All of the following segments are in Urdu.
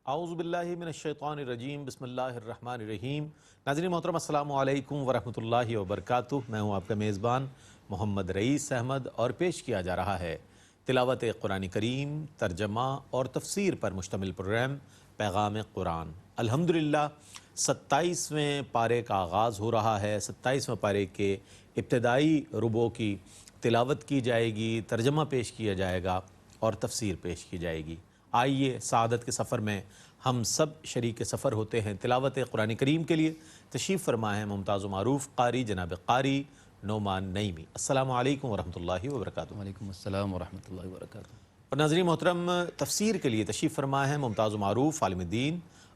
اعوذ باللہ من الشیطان الرجیم، بسم اللہ الرحمن الرحیم۔ ناظرین محترم، السلام علیکم ورحمۃ اللہ وبرکاتہ۔ میں ہوں آپ کا میزبان محمد رئیس احمد، اور پیش کیا جا رہا ہے تلاوت قرآن کریم، ترجمہ اور تفسیر پر مشتمل پروگرام پیغام قرآن۔ الحمدللہ 27ویں پارے کا آغاز ہو رہا ہے۔ 27ویں پارے کے ابتدائی ربوع کی تلاوت کی جائے گی، ترجمہ پیش کیا جائے گا اور تفسیر پیش کی جائے گی۔ آئیے سعادت کے سفر میں ہم سب شریک سفر ہوتے ہیں۔ تلاوت قرآن کریم کے لیے تشریف فرما ہے ممتاز و معروف قاری جناب قاری نعمان نعیمی۔ السلام علیکم ورحمۃ اللہ وبرکاتہ۔ وعلیکم السلام ورحمۃ اللہ وبرکاتہ۔ اور ناظرین محترم، تفسیر کے لیے تشریف فرما ہے ممتاز و معروف عالم دین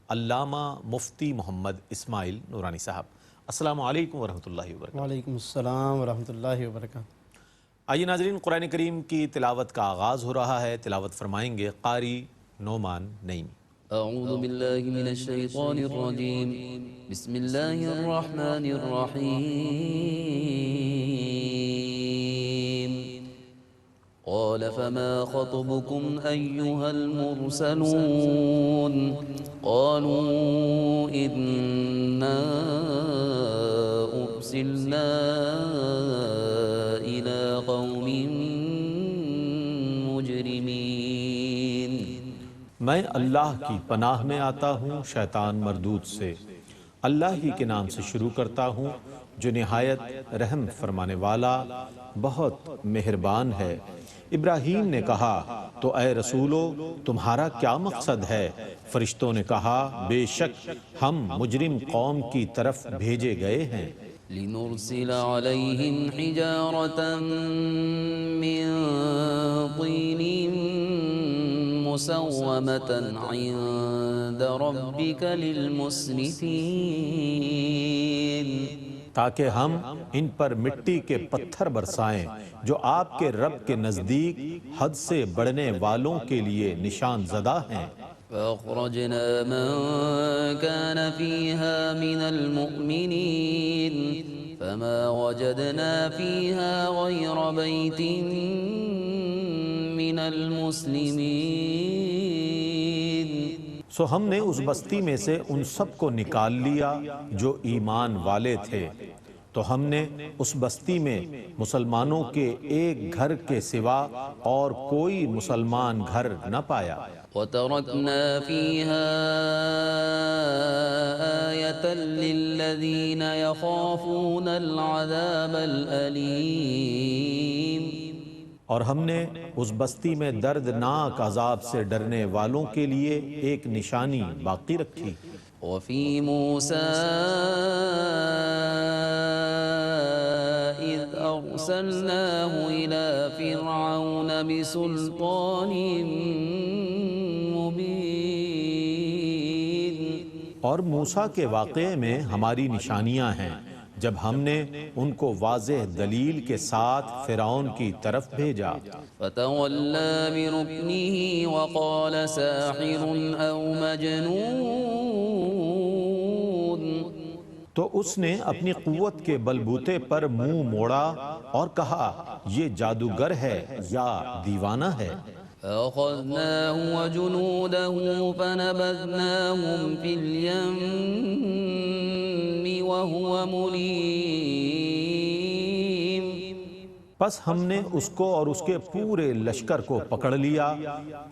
علامہ مفتی محمد اسماعیل نورانی صاحب۔ السلام علیکم ورحمۃ اللہ وبرکاتہ۔ وعلیکم السلام ورحمۃ اللہ وبرکاتہ۔ آئیے ناظرین، قرآن کریم کی تلاوت کا آغاز ہو رہا ہے۔ تلاوت فرمائیں گے قاری نعمان نعیمی۔ اعوذ باللہ من الشیطان الرجیم، بسم اللہ الرحمن الرحیم۔ قال فما خطبكم أيها المرسلون قالوا إنا أرسلنا إلى قوم مجرمين۔ میں اللہ کی پناہ میں آتا ہوں شیطان مردود سے۔ اللہ ہی کے نام سے شروع کرتا ہوں جو نہایت رحم فرمانے والا بہت مہربان ہے۔ ابراہیم نے کہا تو اے رسولو تمہارا کیا مقصد ہے؟ فرشتوں نے کہا بے شک ہم مجرم قوم کی طرف بھیجے گئے ہیں۔ لنرسل عليهم حجارة من طين مسومة عند ربك للمسرفين، تاکہ ہم ان پر مٹی کے پتھر برسائیں جو آپ کے رب کے نزدیک حد سے بڑھنے والوں کے لیے نشان زدہ ہیں۔ فأخرجنا من كان فيها من المؤمنين فما وجدنا فيها غير بيت من المسلمين۔ سو ہم نے اس بستی میں سے ان سب کو نکال لیا جو ایمان والے تھے، تو ہم نے اس بستی میں مسلمانوں کے ایک گھر کے سوا اور کوئی مسلمان گھر نہ پایا۔ وتركنا فيها آية للذين يخافون العذاب الأليم، اور ہم نے اس بستی میں دردناک عذاب سے ڈرنے والوں کے لیے ایک نشانی باقی رکھی۔ وفي موسى إذ أرسلناه إلى فرعون بسلطان مبين۔ اور موسیٰ کے واقعے میں ہماری نشانیاں ہیں جب ہم نے ان کو واضح دلیل کے ساتھ فرعون کی طرف بھیجا۔ فتولى بركنه وقال ساحر أو مجنون، تو اس نے اپنی قوت کے بلبوتے پر منہ موڑا اور کہا یہ جادوگر ہے یا دیوانہ ہے۔ فأخذناه وجنوده فنبذناهم في اليم وهو مليم۔ پس ہم نے اس کو اور اس کے پورے لشکر کو پکڑ لیا،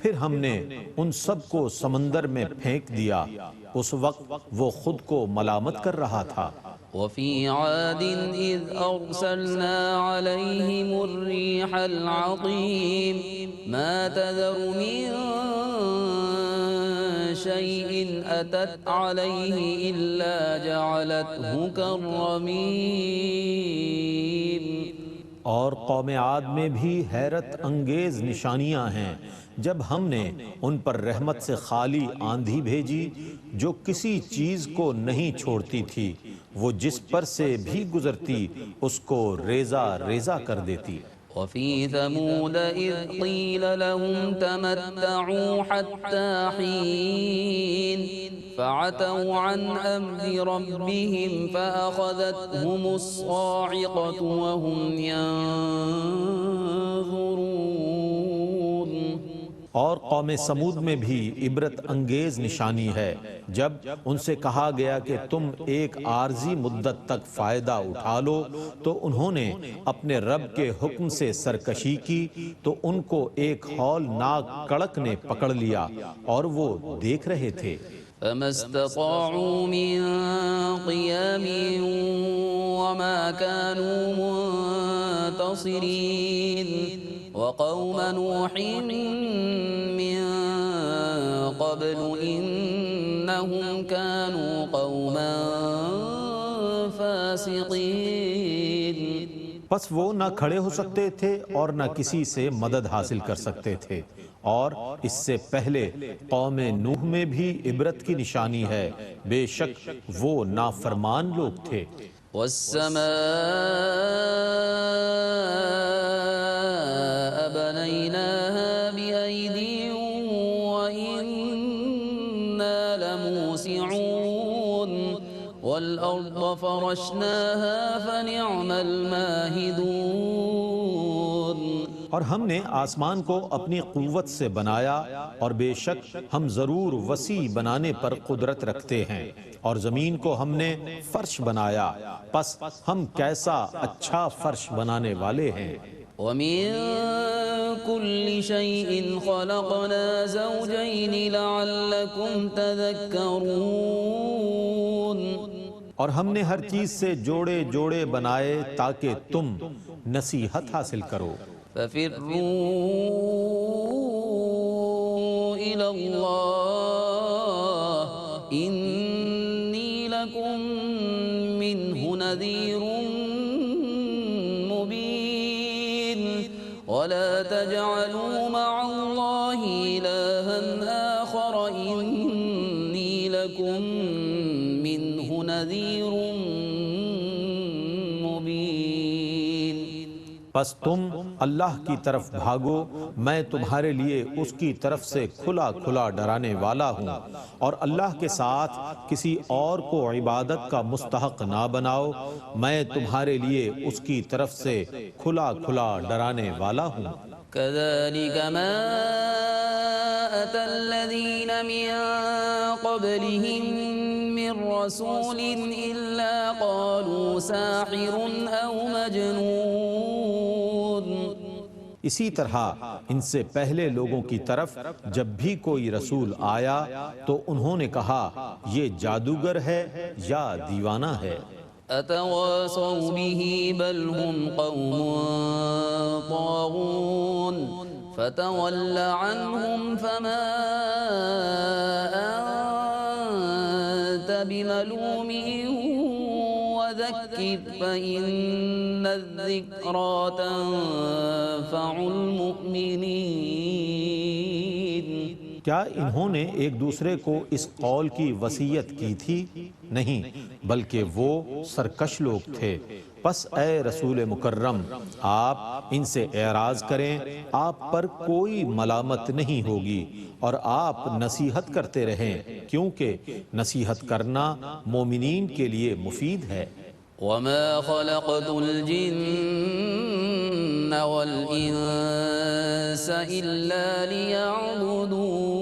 پھر ہم نے ان سب کو سمندر میں پھینک دیا۔ اس وقت وہ خود کو ملامت کر رہا تھا۔ وفي عاد إذ أرسلنا عليهم الريح العقيم ما تذر من شيء أتت عليه إلا جعلته كالرميم۔ اور قوم عاد میں بھی حیرت انگیز نشانیاں ہیں جب ہم نے ان پر رحمت سے خالی آندھی بھیجی جو کسی چیز کو نہیں چھوڑتی تھی، وہ جس پر سے بھی گزرتی اس کو ریزہ ریزہ کر دیتی۔ وفي ثمود إذ قيل لهم تمتعوا حتى حين فعتوا عن أمر ربهم فأخذتهم الصاعقة وهم ينظرون۔ اور قوم سمود میں بھی عبرت انگیز نشانی ہے جب ان سے کہا گیا کہ تم ایک عارضی مدت تک فائدہ اٹھا لو تو انہوں نے اپنے رب کے حکم سے سرکشی کی تو ان کو ایک ہولناک کڑک نے پکڑ لیا اور وہ دیکھ رہے تھے فما استطاعوا من قيام وما كانوا منتصرين وقوم نوح من قبل إنهم كانوا قوما فاسقين پس وہ نہ کھڑے ہو سکتے تھے اور نہ کسی سے مدد حاصل کر سکتے تھے اور اس سے پہلے قوم نوح میں بھی عبرت کی نشانی ہے بے شک وہ نافرمان لوگ تھے والسماء بنيناها بأيد وإنا لموسعون والأرض فرشناها فنعم الماهدون اور ہم نے آسمان کو اپنی قوت سے بنایا اور بے شک ہم ضرور وسیع بنانے پر قدرت رکھتے ہیں اور زمین کو ہم نے فرش بنایا پس ہم کیسا اچھا فرش بنانے والے ہیں ومن كل شيء خلقنا زوجين لعلكم تذكرون اور ہم نے ہر چیز سے جوڑے جوڑے بنائے تاکہ تم نصیحت حاصل کرو ففروا إلى الله إني لكم منه نذير مبين ولا تجعلوا مع الله إلها آخر إني لكم منه نذير مبين پس تم اللہ کی طرف بھاگو میں تمہارے لیے اس کی طرف سے کھلا کھلا ڈرانے والا ہوں اور اللہ کے ساتھ کسی اور کو عبادت کا مستحق نہ بناؤ میں تمہارے لیے اس کی طرف سے کھلا کھلا ڈرانے والا ہوں كذلك ما أتى الذين من قبلهم من رسول إلا قالوا ساحر أو مجنون اسی طرح ان سے پہلے لوگوں کی طرف جب بھی کوئی رسول آیا تو انہوں نے کہا یہ جادوگر ہے یا دیوانہ ہے أتواصوا به بل هم قوم طاغون فتول عنهم فما أنت بملوم وذكر فإن الذكرى تنفع المؤمنين کیا انہوں نے ایک دوسرے کو اس قول کی وصیت کی تھی نہیں بلکہ وہ سرکش لوگ تھے پس اے رسول مکرم آپ ان سے اعراض کریں آپ پر کوئی ملامت نہیں ہوگی اور آپ نصیحت کرتے رہیں کیونکہ نصیحت کرنا مومنین کے لیے مفید ہے وما خلقت الجن والإنس إلا ليعبدون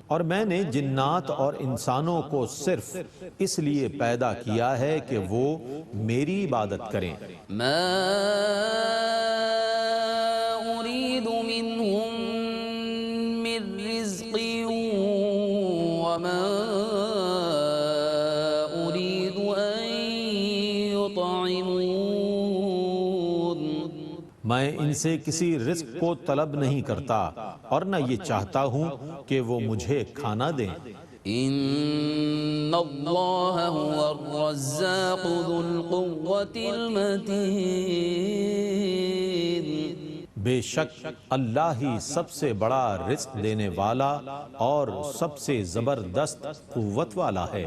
اور میں نے جنات اور انسانوں کو صرف اس لیے پیدا کیا ہے کہ وہ میری عبادت کریں ما أريد منهم من رزق وما أريد أن يطعمون میں ان سے کسی رزق کو طلب نہیں کرتا اور نہ یہ چاہتا ہوں کہ وہ مجھے کھانا دیں إن الله هو الرزاق ذو القوة المتين بے شک اللہ ہی سب سے بڑا رزق دینے والا اور سب سے زبردست قوت والا ہے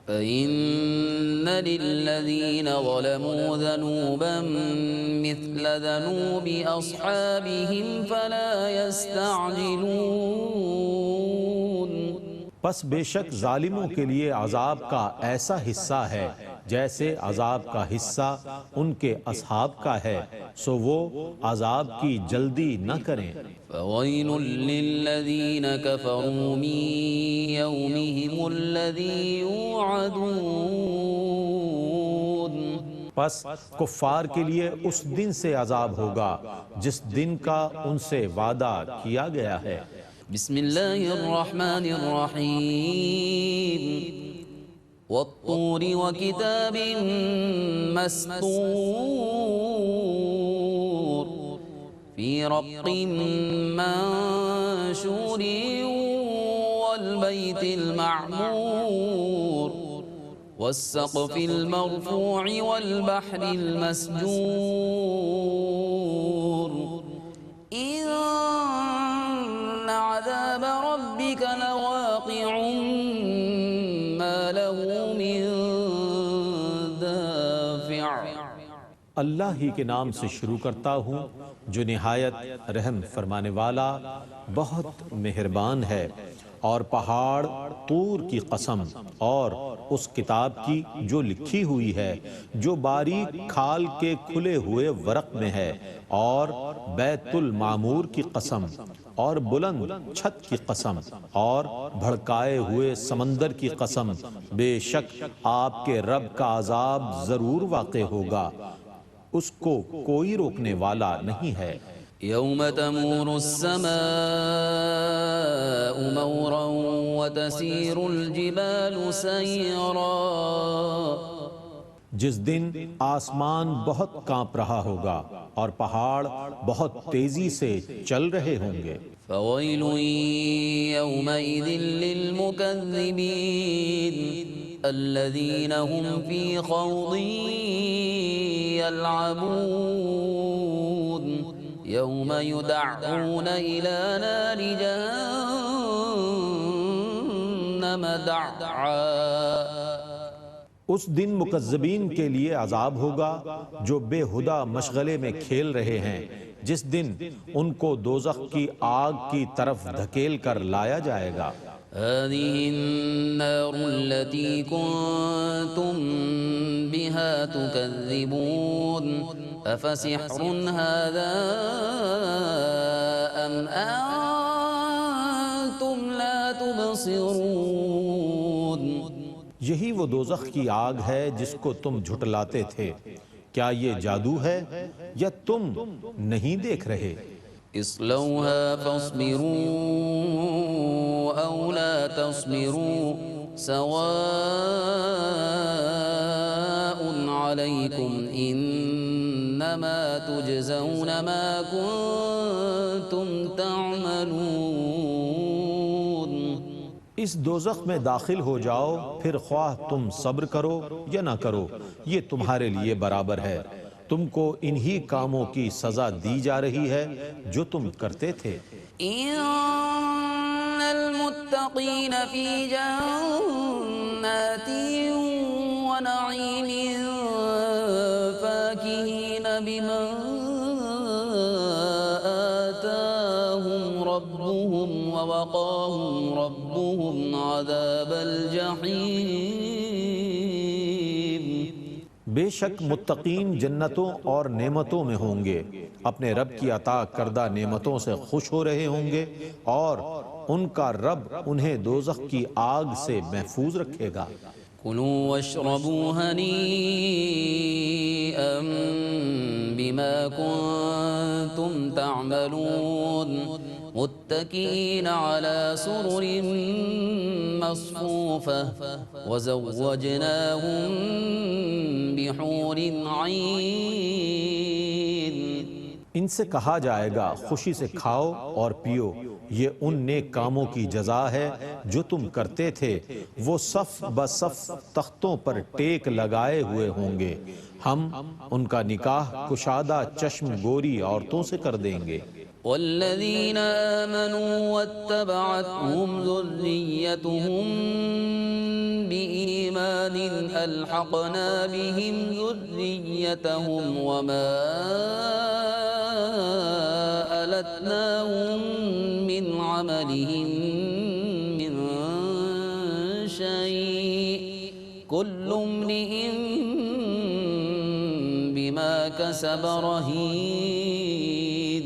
فإن للذين ظلموا ذنوبا مثل ذنوب أصحابهم فلا يستعجلون پس بے شک ظالموں کے لیے عذاب کا ایسا حصہ ہے جیسے عذاب کا حصہ ان کے اصحاب کا ہے، سو وہ عذاب کی جلدی نہ کریں۔ فويل للذين كفروا من يومهم الذي يوعدون پس کفار کے لیے اس دن سے عذاب ہوگا جس دن کا ان سے وعدہ کیا گیا ہے۔ بسم الله الرحمن الرحيم والطور وكتاب مسطور في رق منشور والبيت المعمور والسقف المرفوع والبحر المسجور إن عذاب ربك لواقع ما له من دافع۔ اللہ ہی کے نام سے شروع کرتا ہوں جو نہایت رحم فرمانے والا بہت مہربان ہے، اور پہاڑ طور کی قسم، اور اس کتاب کی جو لکھی ہوئی ہے جو باریک کھال کے کھلے ہوئے ورق میں ہے، اور بیت المعمور کی قسم، اور بلند چھت کی قسم، اور بھڑکائے ہوئے سمندر کی قسم، بے شک آپ کے رب کا عذاب ضرور واقع ہوگا، اس کو کوئی روکنے والا نہیں ہے۔ يوم تمور السماء مورا وتسير الجبال سيرا، جس دن آسمان بہت کانپ رہا ہوگا اور پہاڑ بہت تیزی سے چل رہے ہوں گے۔ فويل يومئذ للمكذبين الذين هم في خوض يلعبون يوم يدعون إلى نار جهنم دعا۔ اس دن مکذبین کے لیے عذاب ہوگا جو بے ہدہ مشغلے میں کھیل رہے ہیں، جس دن ان کو دوزخ کی آگ کی طرف دھکیل کر لایا جائے گا۔ هذه النار التي كنتم بها تكذبون أفسحر هذا أم أنتم لا تبصرون۔ یہی وہ دوزخ کی آگ ہے جس کو تم جھٹلاتے تھے، کیا یہ جادو ہے یا تم نہیں دیکھ رہے؟ اصلوها فاصبروا أو لا تصبروا سواء عليكم إنما تجزون ما كنتم تعملون۔ اس دوزخ میں داخل ہو جاؤ، پھر خواہ تم صبر کرو یا نہ کرو، یہ تمہارے لیے برابر ہے، تم کو انہی کاموں کی سزا دی جا رہی ہے جو تم کرتے تھے۔ ان المتقین فی جنات ونعیم فاکہین بما آتاہم ربهم ووقاہم ربهم عذاب الجحیم۔ بے شک متقین جنتوں اور نعمتوں میں ہوں گے، اپنے رب کی عطا کردہ نعمتوں سے خوش ہو رہے ہوں گے، اور ان کا رب انہیں دوزخ کی آگ سے محفوظ رکھے گا۔ کلوا واشربوا ہنیئا بما کنتم تعملون متکئین علی سرر مصفوفہ وزوجناہم بحور عین۔ ان سے کہا جائے گا خوشی سے کھاؤ اور پیو، یہ ان نیک کاموں کی جزا ہے جو تم کرتے تھے، وہ صف بصف تختوں پر ٹیک لگائے ہوئے ہوں گے، ہم ان کا نکاح کشادہ چشم گوری عورتوں سے کر دیں گے۔ والذین آمنوا واتبعتهم ذریتهم بإیمان الحقنا بهم ذریتهم وما ألتناهم من عملهم من شيء كل امرئ بما كسب رهين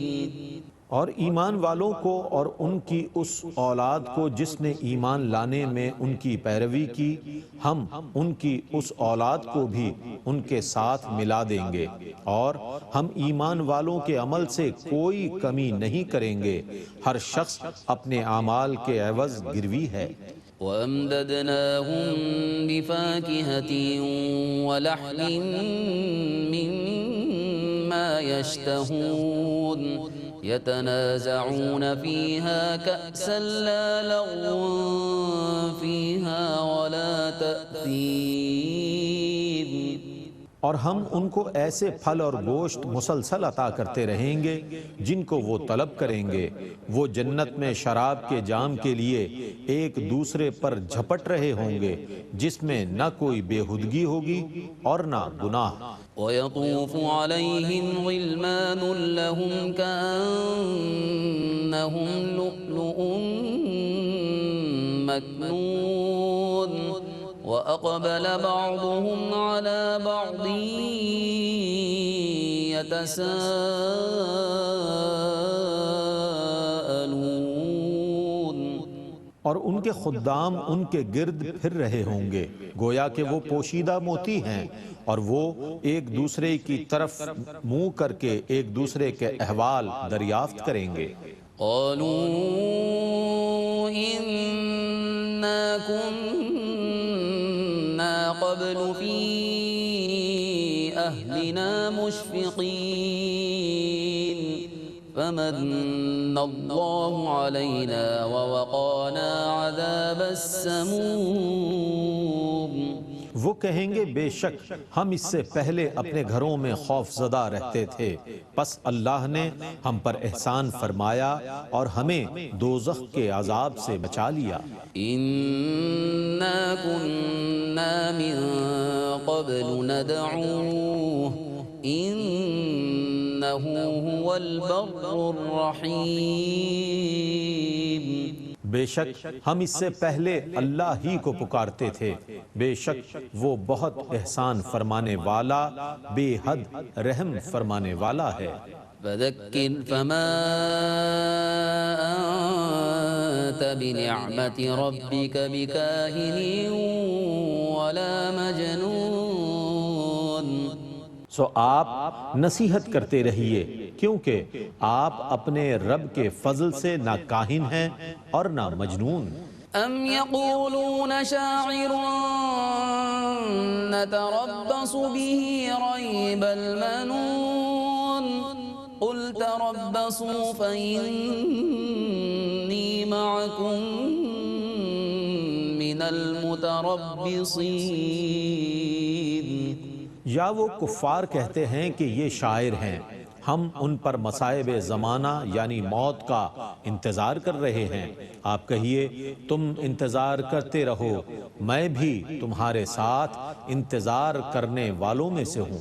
اور ایمان والوں کو اور ان کی اس اولاد کو جس نے ایمان لانے میں ان کی پیروی کی، ہم ان کی اس اولاد کو بھی ان کے ساتھ ملا دیں گے، اور ہم ایمان والوں کے عمل سے کوئی کمی نہیں کریں گے، ہر شخص اپنے اعمال کے عوض گروی ہے۔ وَأَمْدَدْنَاهُمْ بِفَاكِهَةٍ وَلَحْمٍ مِّمَّا يَشْتَهُونَ يَتَنَازَعُونَ فِيهَا كَأْسًا لَّا لَغْوٌ فِيهَا وَلَا تَأْثِيمٌ۔ اور ہم ان کو ایسے پھل اور گوشت مسلسل عطا کرتے رہیں گے جن کو وہ طلب کریں گے، وہ جنت میں شراب کے جام کے لیے ایک دوسرے پر جھپٹ رہے ہوں گے، جس میں نہ کوئی بےہودگی ہوگی اور نہ گناہ۔ وَيَطُوفُ عَلَيْهِمْ غِلْمَانٌ لَّهُمْ كَأَنَّهُمْ لُؤْلُؤٌ مَّكْنُونٌ وَأَقْبَلَ بَعْضُهُمْ عَلَى بَعْضٍ يَتَسَاءَلُونَ۔ اور ان کے خدام ان کے گرد پھر رہے ہوں گے گویا کہ وہ پوشیدہ موتی ہیں، اور وہ ایک دوسرے کی طرف منہ کر کے ایک دوسرے کے احوال دریافت کریں گے۔ قالوا إنا كنا قبل في أهلنا مشفقين فمن الله علينا ووقانا عذاب السموم۔ وہ کہیں گے بے شک ہم اس سے پہلے اپنے گھروں میں خوف زدہ رہتے تھے، پس اللہ نے ہم پر احسان فرمایا اور ہمیں دوزخ کے عذاب سے بچا لیا۔ إنا كنا من قبل ندعوه إنه هو البر الرحيم۔ بے شک ہم اس سے پہلے اللہ ہی کو پکارتے تھے، بے شک وہ بہت احسان فرمانے والا، بے حد رحم فرمانے والا ہے۔ فذكر فما أنت بنعمة ربك بكاهن ولا مجنون۔ سو آپ نصیحت کرتے رہیے، کیونکہ آپ اپنے رب کے فضل سے نہ کاہن ہیں اور نہ مجنون۔ أم يقولون شاعر نتربص به ريب المنون قل تربصوا فإني معكم من المتربصين۔ یا وہ کفار کہتے ہیں کہ یہ شاعر ہیں، ہم ان پر مصائب زمانہ یعنی موت کا انتظار کر رہے ہیں۔ آپ کہیے تم انتظار کرتے رہو، میں بھی تمہارے ساتھ انتظار کرنے والوں میں سے ہوں۔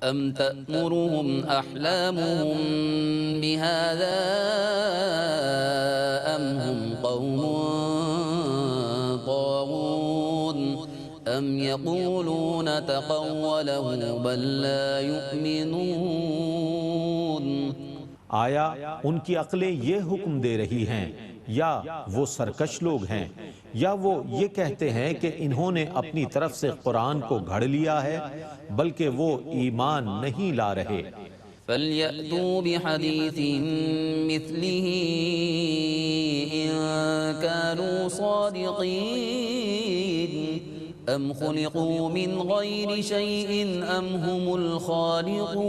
أم تأمرهم أحلامهم بهذا أم هم قوم طاغون أم يقولون تقوله بل لا يؤمنون۔ آیا ان کی عقلیں یہ حکم دے رہی ہیں، یا وہ سرکش لوگ ہیں، یا وہ یہ کہتے ہیں کہ انہوں نے اپنی طرف سے قرآن کو گھڑ لیا ہے، بلکہ وہ ایمان نہیں لا رہے۔ فَلْيَأْتُوا بِحَدِيثٍ مِثْلِهِ إِن كَانُوا صَادِقِينَ أَمْ خُلِقُوا مِنْ غَيْرِ شَيْءٍ أَمْ هُمُ الْخَالِقُونَ۔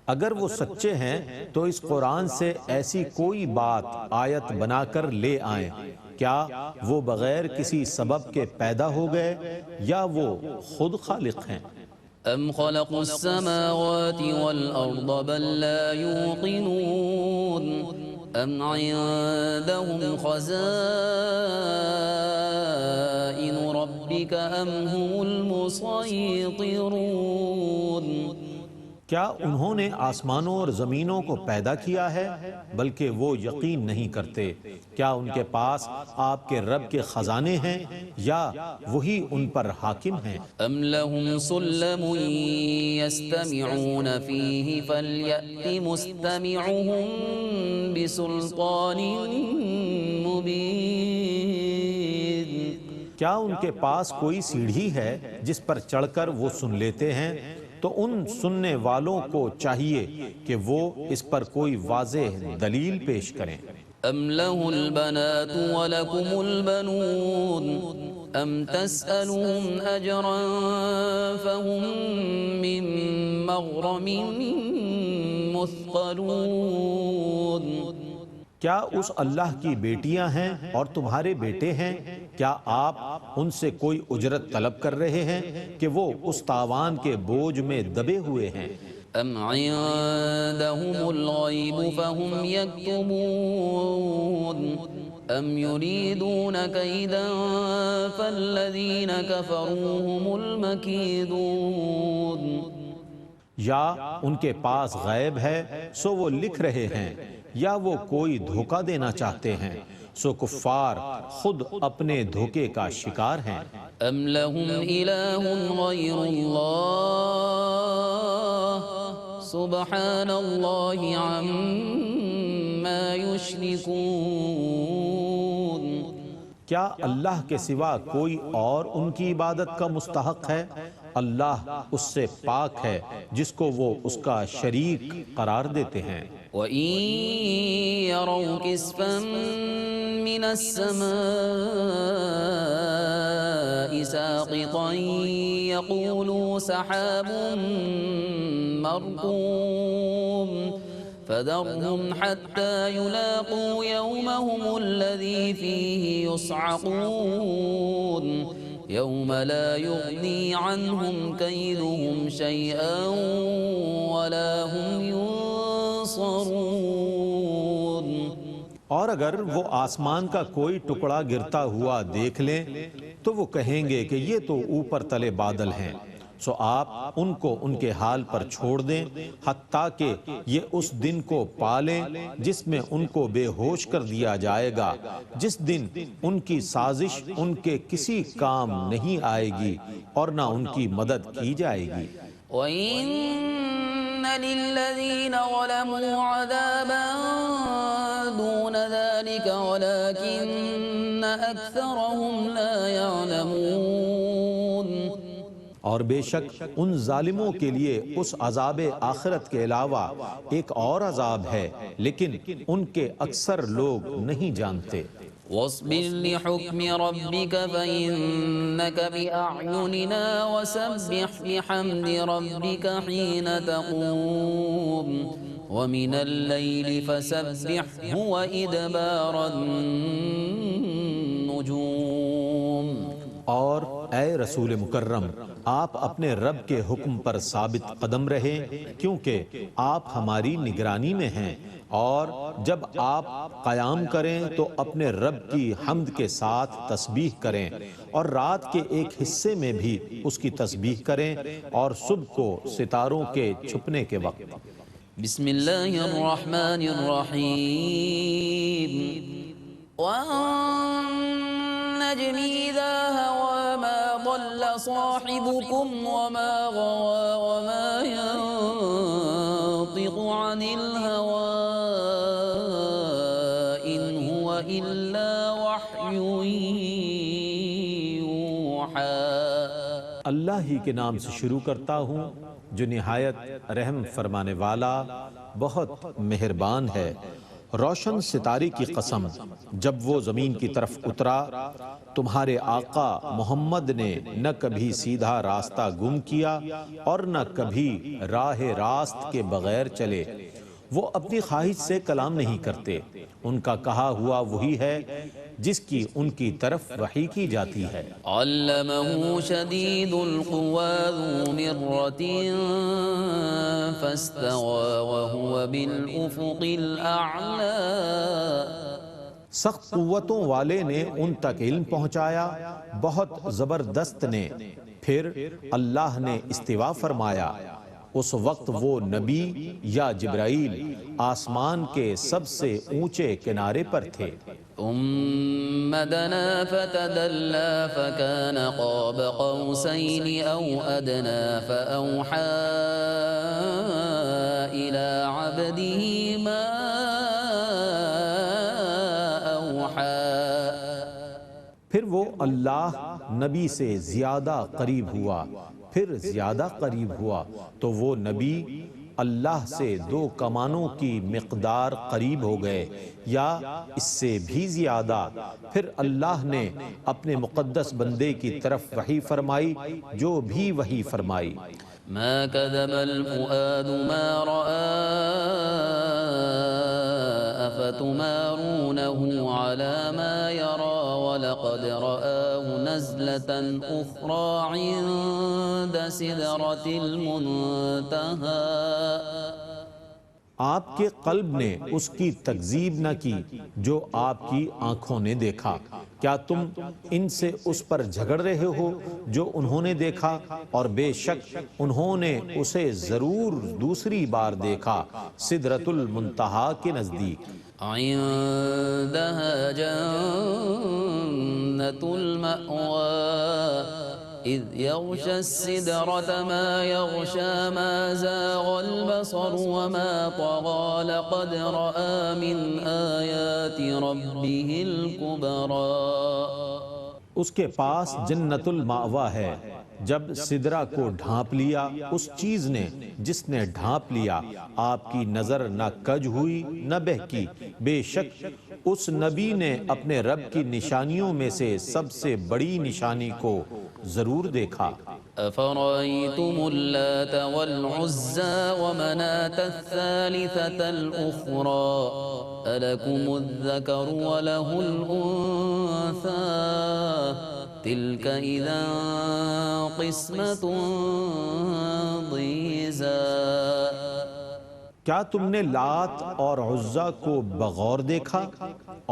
اگر وہ سچے ہیں تو اس قرآن سے ایسی کوئی بات آیت بنا کر لے آئیں، کیا وہ بغیر کسی سبب کے پیدا ہو گئے یا وہ خود خالق ہیں؟ أَمْ خَلَقُوا السَّمَاوَاتِ وَالْأَرْضَ بَل لَّا يُوقِنُونَ أَمْ عِندَهُمْ خَزَائِنُ رَبِّكَ أَمْ هُمُ الْمُصَيْطِرُونَ۔ کیا انہوں نے آسمانوں اور زمینوں کو پیدا کیا ہے؟ بلکہ وہ یقین نہیں کرتے۔ کیا ان کے پاس آپ کے رب کے خزانے ہیں یا وہی ان پر حاکم ہیں؟ ام لهم سلم يستمعون فيه فليأت مستمعهم بسلطان مبين۔ کیا ان کے پاس کوئی سیڑھی ہے جس پر چڑھ کر وہ سن لیتے ہیں؟ تو ان سننے والوں کو چاہیے کہ وہ اس پر کوئی واضح دلیل پیش کریں۔ ام له البنات ولكم البنون ام تسألهم اجرا فهم من مغرم مثقلون۔ کیا اس اللہ کی بیٹیاں ہیں اور تمہارے بیٹے ہیں؟ کیا آپ ان سے کوئی اجرت طلب کر رہے ہیں کہ وہ اس تاوان کے بوجھ میں دبے ہوئے ہیں؟ ام عندهم الغیب فهم یکتبون ام یریدون کیدا فالذین کفروا هم المکیدون۔ یا ان کے پاس غیب ہے سو وہ لکھ رہے ہیں، یا وہ کوئی دھوکہ دینا چاہتے ہیں، سو کفار خود اپنے دھوکے کا شکار ہیں۔ ام لهم الہ غیر اللہ سبحان اللہ عما یشرکون۔ کیا اللہ کے سوا کوئی اور ان کی عبادت کا مستحق ہے؟ اللہ اس سے پاک ہے جس کو وہ اس کا شریک قرار دیتے ہیں۔ وَإِن يَرَوْا كِسْفًا مِّنَ السَّمَاءِ سَاقِطًا يَقُولُوا سَحَابٌ مَّرْكُومٌ فَذَرْهُمْ حَتَّى يُلَاقُوا يَوْمَهُمُ الَّذِي فِيهِ يُصْعَقُونَ يَوْمَ لَا يُغْنِي عَنْهُمْ كَيْدُهُمْ شَيْئًا وَلَا هُمْ يُنصَرُونَ۔ اور اگر وہ آسمان کا کوئی ٹکڑا گرتا ہوا دیکھ لیں تو وہ کہیں گے کہ یہ تو اوپر تلے بادل ہیں، سو آپ ان کو ان کے حال پر چھوڑ دیں حتیٰ کہ یہ اس دن کو پالیں جس میں ان کو بے ہوش کر دیا جائے گا، جس دن ان کی سازش ان کے کسی کام نہیں آئے گی اور نہ ان کی مدد کی جائے گی۔ وَإِنَّ لِلَّذِينَ ظَلَمُوا عَذَابًا دُونَ ذَلِكَ وَلَكِنَّ أَكْثَرَهُمْ لَا يَعْلَمُونَ۔ اور بے شک ان ظالموں کے لیے اس عذاب آخرت کے علاوہ ایک اور عذاب ہے، لیکن ان کے اکثر لوگ نہیں جانتے۔ وَاصْبِرْ لِحُكْمِ رَبِّكَ فَإِنَّكَ بِأَعْيُنِنَا وَسَبِّحْ بِحَمْدِ رَبِّكَ حِينَ تَقُومُ وَمِنَ اللَّيْلِ فَسَبِّحْهُ وَإِدْبَارَ النُّجُومِ۔ اور اے رسول مکرم، آپ اپنے رب کے حکم پر ثابت قدم رہیں، کیونکہ آپ ہماری نگرانی میں ہیں، اور جب آپ قیام کریں تو اپنے رب کی حمد کے ساتھ تسبیح کریں، اور رات کے ایک حصے میں بھی اس کی تسبیح کریں، اور صبح کو ستاروں کے چھپنے کے وقت۔ بسم اللہ الرحمن الرحیم۔ وَالنَّجْمِ إِذَا هَوَىٰ مَا ضَلَّ صَاحِبُكُمْ وَمَا غَوَىٰ وَمَا يَنطِقُ عَنِ الْهَوَىٰ إِنْ هُوَ إِلَّا وَحْيٌ يُوحَىٰ۔ اللہ ہی کے نام سے شروع کرتا ہوں جو نہایت رحم فرمانے والا بہت مہربان ہے۔ روشن ستارے کی قسم، جب وہ زمین کی طرف اترا تمہارے آقا محمد نے نہ کبھی سیدھا راستہ گم کیا اور نہ کبھی راہ راست کے بغیر چلے۔ وہ اپنی خواہش سے کلام نہیں کرتے، ان کا کہا ہوا وہی ہے جس کی ان کی طرف وحی کی جاتی ہے۔ علمہ شدید القوى ذو مرة فاستوى وهو بالأفق الأعلى۔ سخت قوتوں والے نے ان تک علم پہنچایا، بہت زبردست نے، پھر اللہ نے استوا فرمایا اس وقت وہ نبی یا جبرائیل آسمان کے سب سے اونچے کنارے پر تھے۔ ثم دنا فتدلى فكان قاب قوسين أو أدنى فأوحى إلى عبده ما أوحى۔ پھر وہ اللہ نبی سے زیادہ قریب ہوا، پھر زیادہ قریب ہوا تو وہ نبی اللہ سے 2 کمانوں کی مقدار قریب ہو گئے یا اس سے بھی زیادہ۔ پھر اللہ نے اپنے مقدس بندے کی طرف وحی فرمائی جو بھی وحی فرمائی۔ ما كذب الفؤاد ما رأى أفتمارونه على ما يرى ولقد رآه نزلة أخرى عند سدرة المنتهى۔ آپ کے قلب نے اس کی تکذیب نہ کی جو آپ کی آنکھوں نے دیکھا، کیا تم ان سے اس پر جھگڑ رہے ہو جو انہوں نے دیکھا؟ اور بے شک انہوں نے اسے ضرور دوسری بار دیکھا سدرۃ المنتہا کے نزدیک۔ عندها جنة المأوى إذ يغشى السدرة ما يغشى ما زاغ البصر وما طغى لقد رأى من آيات ربه الكبرى۔ اس کے پاس جنت المأویٰ ہے، جب سدرہ کو ڈھانپ لیا اس چیز نے جس نے ڈھانپ لیا، آپ کی نظر نہ کج ہوئی نہ بہکی، بے شک اس نبی نے اپنے رب کی نشانیوں میں سے سب سے بڑی نشانی کو ضرور دیکھا۔ أفرأيتم اللات والعزى ومناة الثالثة الأخرى ألكم الذكر وله الأنثى تلك إذا قسمة ضيزى۔ کیا تم نے لات اور عزا کو بغور دیکھا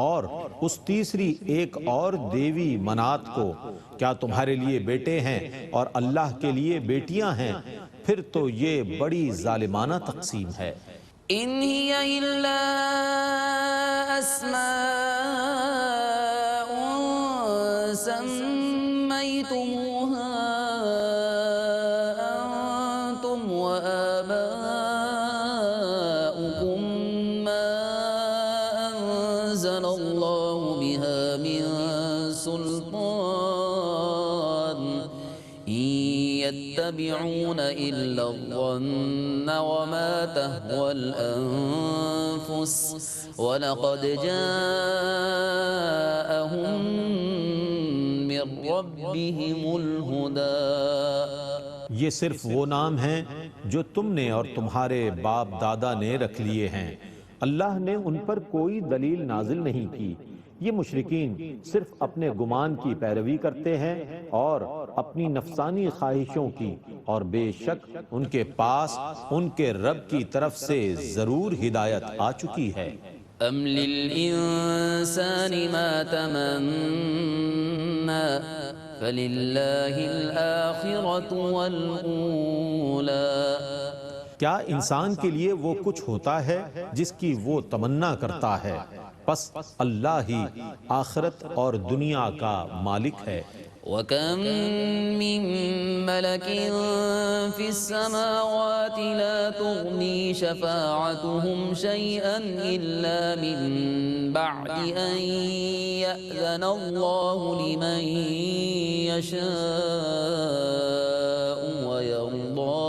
اور اس تیسری ایک اور دیوی منات کو؟ کیا تمہارے لیے بیٹے ہیں اور اللہ کے لیے بیٹیاں ہیں؟ پھر تو یہ بڑی ظالمانہ تقسیم ہے۔ إن هي إلا أسماء سميتموها أنتم وآباؤكم ما أنزل الله بها من سلطان إن يتبعون إلا الظن وما تهوى الأنفس ولقد جاءهم من ربهم الهدى۔ یہ صرف وہ نام ہیں جو تم نے اور تمہارے باپ دادا نے رکھ لیے ہیں، اللہ نے ان پر کوئی دلیل نازل نہیں کی۔ یہ مشرکین صرف اپنے گمان کی پیروی کرتے ہیں اور اپنی نفسانی خواہشوں کی، اور بے شک ان کے پاس ان کے رب کی طرف سے ضرور ہدایت آ چکی ہے۔ أم للإنسان ما تمنى فلله الآخرة والأولى۔ کیا انسان کے لیے وہ کچھ ہوتا ہے جس کی وہ تمنا کرتا ہے؟ پس اللہ ہی آخرت اور دنیا کا مالک ہے۔ وَكَم مِّن مَّلَكٍ فِي السَّمَاوَاتِ لَا تُغْنِي شَفَاعَتُهُمْ شَيْئًا إِلَّا مِن بَعْدِ أَن يَأْذَنَ اللَّهُ لِمَن يَشَاءُ وَيَرْضَىٰ۔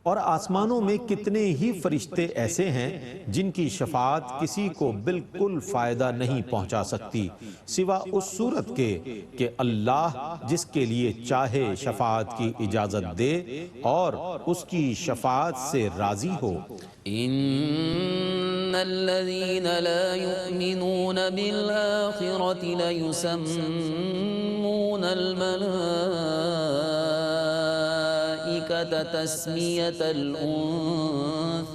اور آسمانوں میں کتنے ہی فرشتے ایسے ہیں جن کی شفاعت کسی کو بالکل فائدہ نہیں پہنچا سکتی سوا اس صورت کے کہ اللہ جس کے لیے چاہے شفاعت کی اجازت دے اور اس کی شفاعت سے راضی ہو۔ إن الذين لا يؤمنون بالآخرة ليسمون الملائكة تسمية الأنثى۔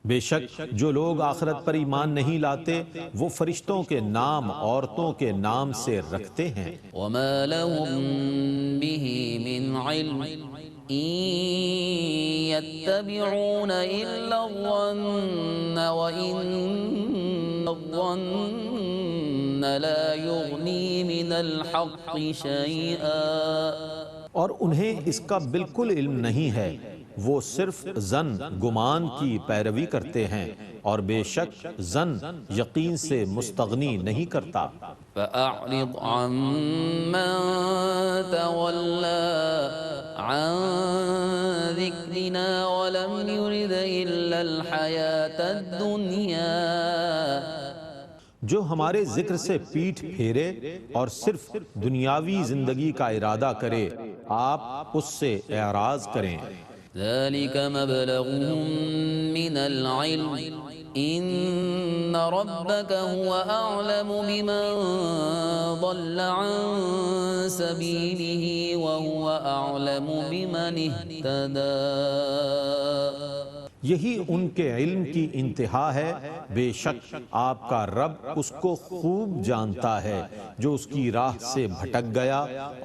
بے شک جو لوگ آخرت پر ایمان نہیں لاتے وہ فرشتوں کے نام عورتوں کے نام سے رکھتے ہیں، وما لهم به من علم إن يتبعون إلا الظن وإن الظن لا يغني من الحق شيئا اور انہیں اس کا بالکل علم نہیں ہے، وہ صرف ظن گمان کی پیروی کرتے ہیں، اور بے شک ظن یقین سے مستغنی نہیں کرتا۔ فأعرض عمن تولى عن ذكرنا ولم يرد إلا الحياة الدنيا جو ہمارے ذکر سے پیٹھ پھیرے اور صرف دنیاوی زندگی کا ارادہ کرے، آپ اس سے اعراض کریں۔ ذلك مبلغهم من العلم إن ربك هو أعلم بمن ضل عن سبيله وهو أعلم بمن اهتدى۔ یہی ان کے علم کی انتہا ہے، بے شک آپ کا رب اس کو خوب جانتا ہے جو اس کی راہ سے بھٹک گیا،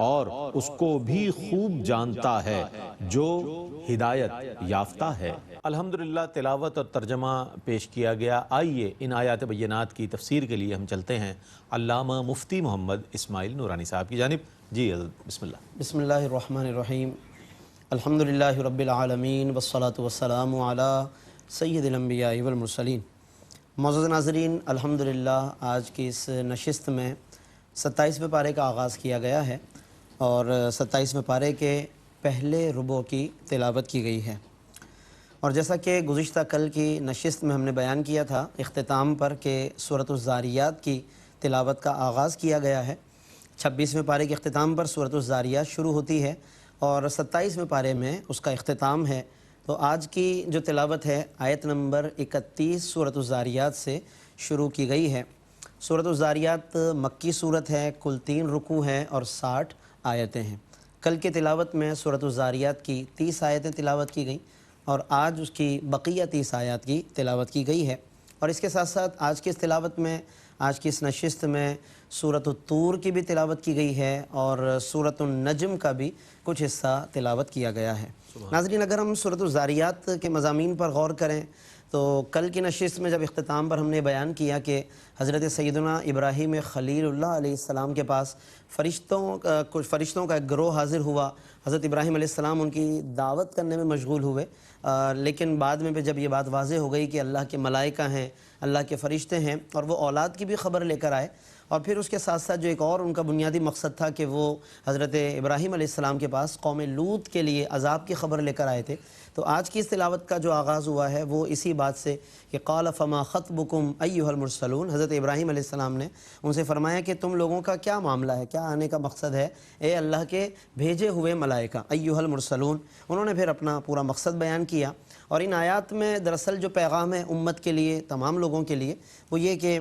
اور اس کو بھی خوب جانتا ہے جو ہدایت یافتہ ہے۔ الحمدللہ تلاوت اور ترجمہ پیش کیا گیا۔ آئیے ان آیات بینات کی تفسیر کے لیے ہم چلتے ہیں علامہ مفتی محمد اسماعیل نورانی صاحب کی جانب۔ جی حضرت بسم اللہ۔ بسم اللہ الرحمن الرحیم، الحمدللہ رب العالمین والصلاة والسلام علی سید الانبیاء والمرسلین۔ معزز ناظرین، الحمدللہ آج کی اس نشست میں 27ویں پارے کا آغاز کیا گیا ہے، اور 27ویں پارے کے پہلے ربع کی تلاوت کی گئی ہے، اور جیسا کہ گزشتہ کل کی نشست میں ہم نے بیان کیا تھا اختتام پر کہ سورۃ الذاریات کی تلاوت کا آغاز کیا گیا ہے۔ 26ویں پارے کے اختتام پر سورۃ الذاریات شروع ہوتی ہے، اور 27ویں پارے میں اس کا اختتام ہے۔ تو آج کی جو تلاوت ہے آیت نمبر 31 سورۃ الذاریات سے شروع کی گئی ہے۔ سورۃ الذاریات مکی صورت ہے، کل 3 رکوع ہیں اور 60 آیتیں ہیں۔ کل کی تلاوت میں سورۃ الذاریات کی 30 آیتیں تلاوت کی گئیں، اور آج اس کی بقیہ 30 آیات کی تلاوت کی گئی ہے۔ اور اس کے ساتھ ساتھ آج کی اس تلاوت میں، آج کی اس نشست میں سورۃ الطور کی بھی تلاوت کی گئی ہے، اور سورۃ النجم کا بھی کچھ حصہ تلاوت کیا گیا ہے۔ ناظرین، اگر ہم سورۃ الذاریات کے مضامین پر غور کریں تو کل کی نشست میں جب اختتام پر ہم نے بیان کیا کہ حضرت سیدنا ابراہیم خلیل اللہ علیہ السلام کے پاس کچھ فرشتوں کا ایک گروہ حاضر ہوا۔ حضرت ابراہیم علیہ السلام ان کی دعوت کرنے میں مشغول ہوئے، لیکن بعد میں جب یہ بات واضح ہو گئی کہ اللہ کے ملائکہ ہیں، اللہ کے فرشتے ہیں، اور وہ اولاد کی بھی خبر لے کر آئے، اور پھر اس کے ساتھ ساتھ جو ایک اور ان کا بنیادی مقصد تھا کہ وہ حضرت ابراہیم علیہ السلام کے پاس قوم لوط کے لیے عذاب کی خبر لے کر آئے تھے۔ تو آج کی اس تلاوت کا جو آغاز ہوا ہے وہ اسی بات سے کہ قال فما خطبکم ایھا المرسلون، حضرت ابراہیم علیہ السلام نے ان سے فرمایا کہ تم لوگوں کا کیا معاملہ ہے، کیا آنے کا مقصد ہے اے اللہ کے بھیجے ہوئے ملائکہ، ایھا المرسلون۔ انہوں نے پھر اپنا پورا مقصد بیان کیا، اور ان آیات میں دراصل جو پیغام ہے امت کے لیے، تمام لوگوں کے لیے، وہ یہ کہ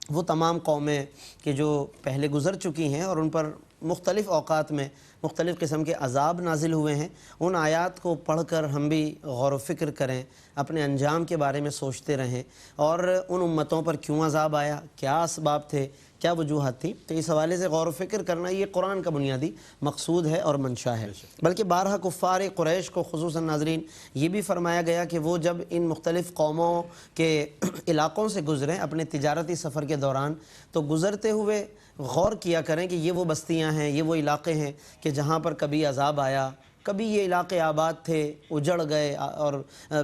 وہ تمام قومیں کہ جو پہلے گزر چکی ہیں اور ان پر مختلف اوقات میں مختلف قسم کے عذاب نازل ہوئے ہیں، ان آیات کو پڑھ کر ہم بھی غور و فکر کریں، اپنے انجام کے بارے میں سوچتے رہیں، اور ان امتوں پر کیوں عذاب آیا، کیا اسباب تھے، کیا وجوہات تھی۔ تو اس حوالے سے غور و فکر کرنا یہ قرآن کا بنیادی مقصود ہے اور منشا ہے۔ بلکہ بارہا کفار قریش کو خصوصاً ناظرین یہ بھی فرمایا گیا کہ وہ جب ان مختلف قوموں کے علاقوں سے گزریں اپنے تجارتی سفر کے دوران، تو گزرتے ہوئے غور کیا کریں کہ یہ وہ بستیاں ہیں، یہ وہ علاقے ہیں کہ جہاں پر کبھی عذاب آیا، کبھی یہ علاقے آباد تھے، اجڑ گئے اور